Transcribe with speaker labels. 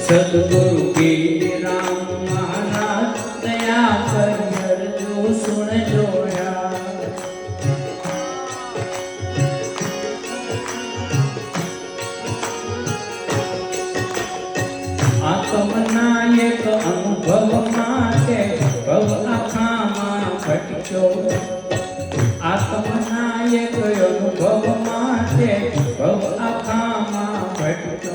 Speaker 1: સદગુરુ પીર રામ મહારાજ દયા કરી અરજો સુણ જોયા આત્મના એક અનુભવ માટે ભવ આખામાં ભટક્યો આત્મના એક અનુભવ માટે ભવ આખામાં ભટક્યો